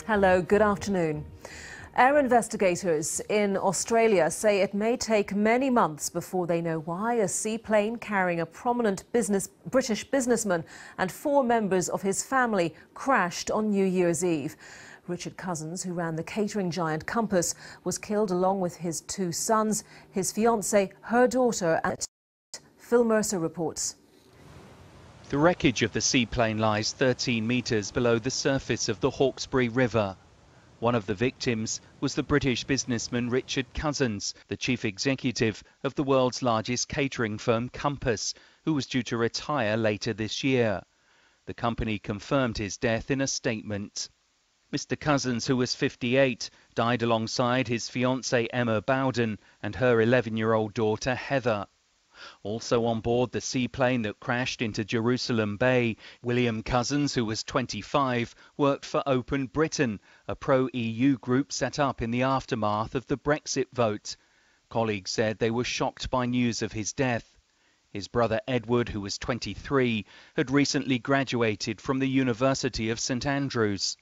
Hello, good afternoon. Air investigators in Australia say it may take many months before they know why a seaplane carrying a prominent British businessman and 4 members of his family crashed on New Year's Eve. Richard Cousins, who ran the catering giant Compass, was killed along with his 2 sons, his fiancée, her daughter, and Phil Mercer reports. The wreckage of the seaplane lies 13 metres below the surface of the Hawkesbury River. One of the victims was the British businessman Richard Cousins, the chief executive of the world's largest catering firm Compass, who was due to retire later this year. The company confirmed his death in a statement. Mr. Cousins, who was 58, died alongside his fiancée Emma Bowden and her 11-year-old daughter Heather. Also on board the seaplane that crashed into Jerusalem Bay, William Cousins, who was 25, worked for Open Britain, a pro-EU group set up in the aftermath of the Brexit vote. Colleagues said they were shocked by news of his death. His brother Edward, who was 23, had recently graduated from the University of St Andrews.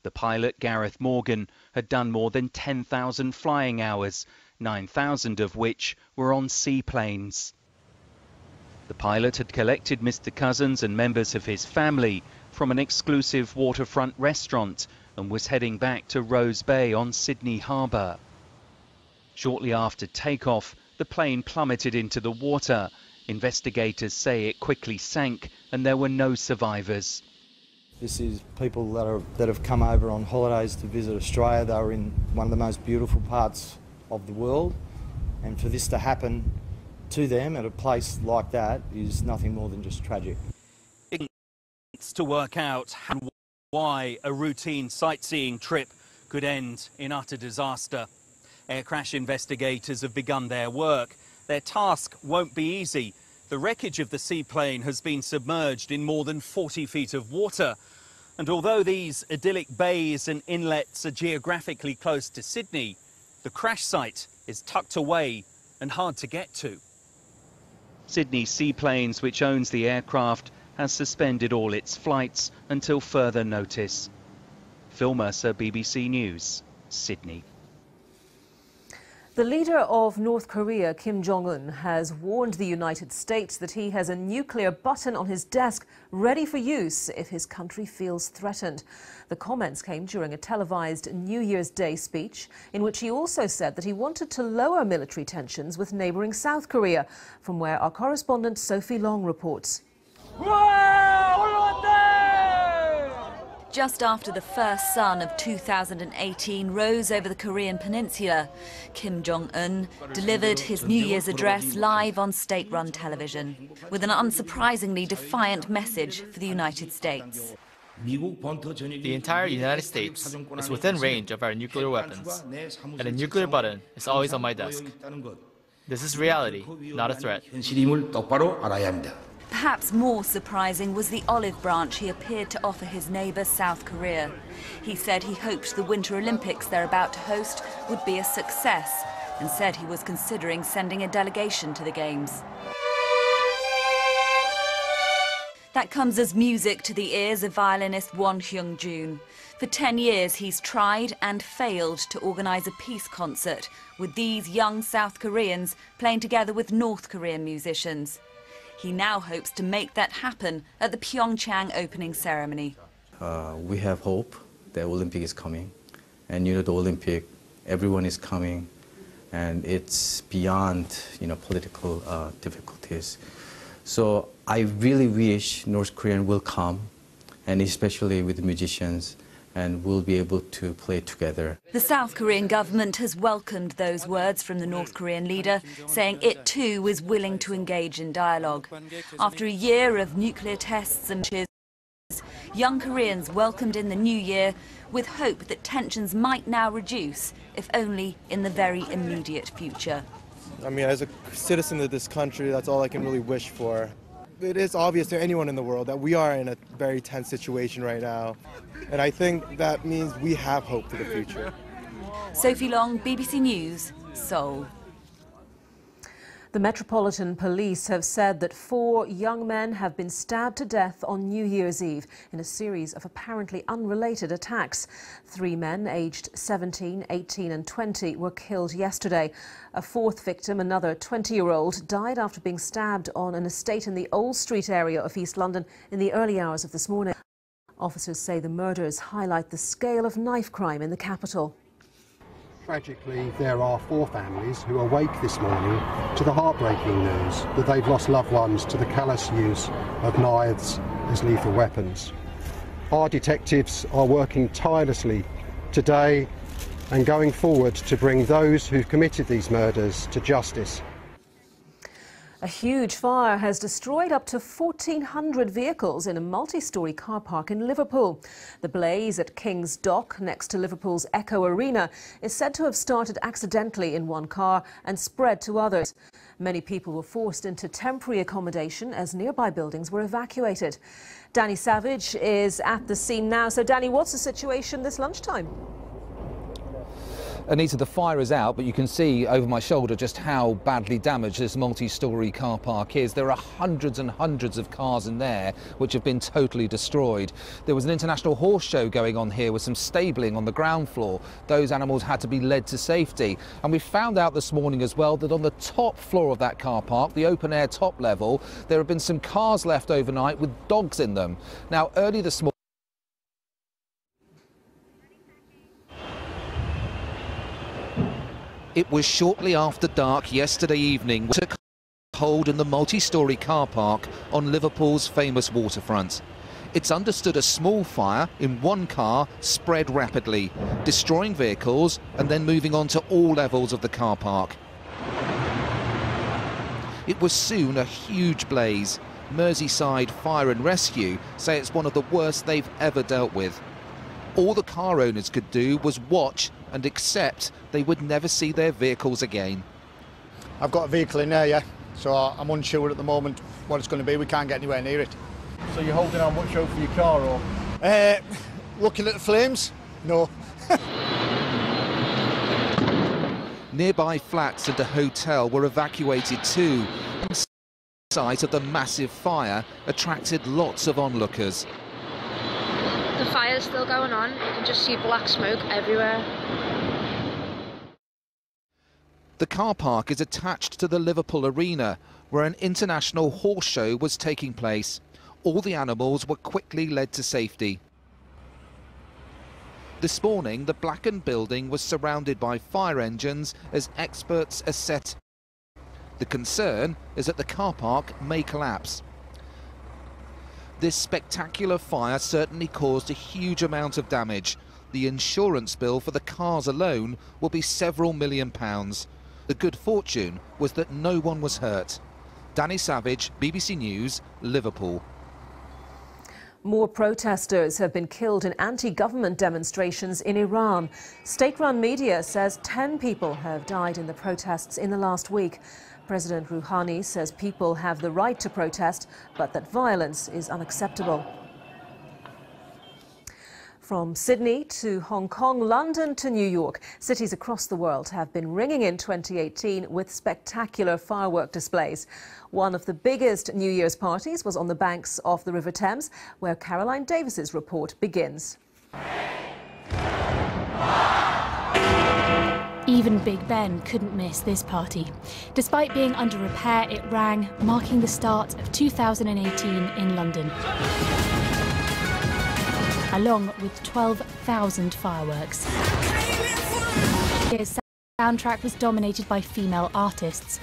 The pilot, Gareth Morgan, had done more than 10,000 flying hours, 9,000 of which were on seaplanes. The pilot had collected Mr. Cousins and members of his family from an exclusive waterfront restaurant and was heading back to Rose Bay on Sydney Harbour. Shortly after takeoff, the plane plummeted into the water. Investigators say it quickly sank and there were no survivors. This is people that have come over on holidays to visit Australia. They were in one of the most beautiful parts of the world, and for this to happen to them at a place like that is nothing more than just tragic. It's to work out why a routine sightseeing trip could end in utter disaster. Air crash investigators have begun their work. Their task won't be easy. The wreckage of the seaplane has been submerged in more than 40 feet of water. And although these idyllic bays and inlets are geographically close to Sydney, the crash site is tucked away and hard to get to. Sydney Seaplanes, which owns the aircraft, has suspended all its flights until further notice. Phil Mercer, BBC News, Sydney. The leader of North Korea, Kim Jong-un, has warned the United States that he has a nuclear button on his desk ready for use if his country feels threatened. The comments came during a televised New Year's Day speech in which he also said that he wanted to lower military tensions with neighbouring South Korea, from where our correspondent Sophie Long reports. Just after the first sun of 2018 rose over the Korean peninsula, Kim Jong-un delivered his New Year's address live on state-run television, with an unsurprisingly defiant message for the United States. The entire United States is within range of our nuclear weapons, and a nuclear button is always on my desk. This is reality, not a threat. Perhaps more surprising was the olive branch he appeared to offer his neighbour South Korea. He said he hoped the Winter Olympics they're about to host would be a success, and said he was considering sending a delegation to the Games. That comes as music to the ears of violinist Won Hyung-jun. For 10 years he's tried and failed to organise a peace concert with these young South Koreans playing together with North Korean musicians. He now hopes to make that happen at the Pyeongchang opening ceremony. We have hope. The Olympic is coming. And the Olympic, everyone is coming. And it's beyond, political difficulties. So I really wish North Korean will come, and especially with the musicians, and we'll be able to play together. The South Korean government has welcomed those words from the North Korean leader, saying it too is willing to engage in dialogue. After a year of nuclear tests and young Koreans welcomed in the new year with hope that tensions might now reduce, if only in the very immediate future. I mean, as a citizen of this country, that's all I can really wish for. It is obvious to anyone in the world that we are in a very tense situation right now. And I think that means we have hope for the future. Sophie Long, BBC News, Seoul. The Metropolitan Police have said that 4 young men have been stabbed to death on New Year's Eve in a series of apparently unrelated attacks. 3 men aged 17, 18 and 20 were killed yesterday. A 4th victim, another 20-year-old, died after being stabbed on an estate in the Old Street area of East London in the early hours of this morning. Officers say the murders highlight the scale of knife crime in the capital. Tragically, there are 4 families who awake this morning to the heartbreaking news that they've lost loved ones to the callous use of knives as lethal weapons. Our detectives are working tirelessly today and going forward to bring those who've committed these murders to justice. A huge fire has destroyed up to 1,400 vehicles in a multi-storey car park in Liverpool. The blaze at King's Dock, next to Liverpool's Echo Arena, is said to have started accidentally in one car and spread to others. Many people were forced into temporary accommodation as nearby buildings were evacuated. Danny Savage is at the scene now. So, Danny, what's the situation this lunchtime? Anita, the fire is out, but you can see over my shoulder just how badly damaged this multi-storey car park is. There are hundreds and hundreds of cars in there which have been totally destroyed. There was an international horse show going on here with some stabling on the ground floor. Those animals had to be led to safety. And we found out this morning as well that on the top floor of that car park, the open-air top level, there have been some cars left overnight with dogs in them. Now, early this morning, it was shortly after dark yesterday evening when it took hold in the multi-storey car park on Liverpool's famous waterfront. It's understood a small fire in one car spread rapidly, destroying vehicles and then moving on to all levels of the car park. It was soon a huge blaze. Merseyside Fire and Rescue say it's one of the worst they've ever dealt with. All the car owners could do was watch and accept they would never see their vehicles again. I've got a vehicle in there, yeah, so I'm unsure at the moment what it's going to be. We can't get anywhere near it. So you're holding on much over for your car, or? Looking at the flames? No. Nearby flats and a hotel were evacuated too. The sight of the massive fire attracted lots of onlookers. The fire's still going on. You can just see black smoke everywhere. The car park is attached to the Liverpool Arena, where an international horse show was taking place. All the animals were quickly led to safety. This morning, the blackened building was surrounded by fire engines as experts assess. The concern is that the car park may collapse. This spectacular fire certainly caused a huge amount of damage. The insurance bill for the cars alone will be several £million. The good fortune was that no one was hurt. Danny Savage, BBC News, Liverpool. More protesters have been killed in anti-government demonstrations in Iran. State-run media says 10 people have died in the protests in the last week. President Rouhani says people have the right to protest, but that violence is unacceptable. From Sydney to Hong Kong, London to New York, cities across the world have been ringing in 2018 with spectacular firework displays. One of the biggest New Year's parties was on the banks of the River Thames, where Caroline Davis's report begins. Even Big Ben couldn't miss this party. Despite being under repair, it rang, marking the start of 2018 in London, along with 12,000 fireworks. His soundtrack was dominated by female artists.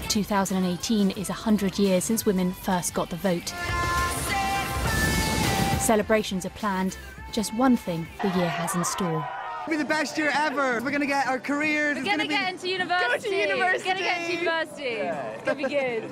2018 is 100 years since women first got the vote. Celebrations are planned. Just one thing the year has in store. It'll be the best year ever. We're going to get our careers. We're going to get into university. Go to university. We're going to get into university. It's going to be good.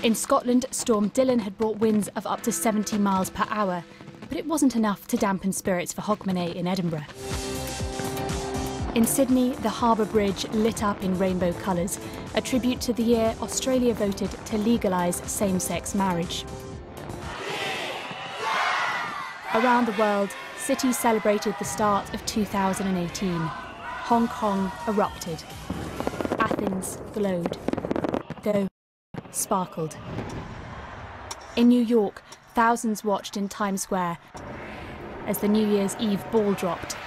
In Scotland, Storm Dylan had brought winds of up to 70 miles per hour, but it wasn't enough to dampen spirits for Hogmanay in Edinburgh. In Sydney, the Harbour Bridge lit up in rainbow colours, a tribute to the year Australia voted to legalise same-sex marriage. Around the world, cities celebrated the start of 2018. Hong Kong erupted. Athens glowed, though sparkled. In New York, thousands watched in Times Square as the New Year's Eve ball dropped.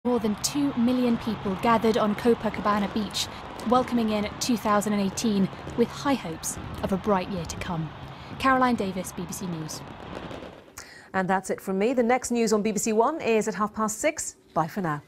More than 2 million people gathered on Copacabana Beach, welcoming in 2018 with high hopes of a bright year to come. Caroline Davis, BBC News. And that's it from me. The next news on BBC One is at 6:30. Bye for now.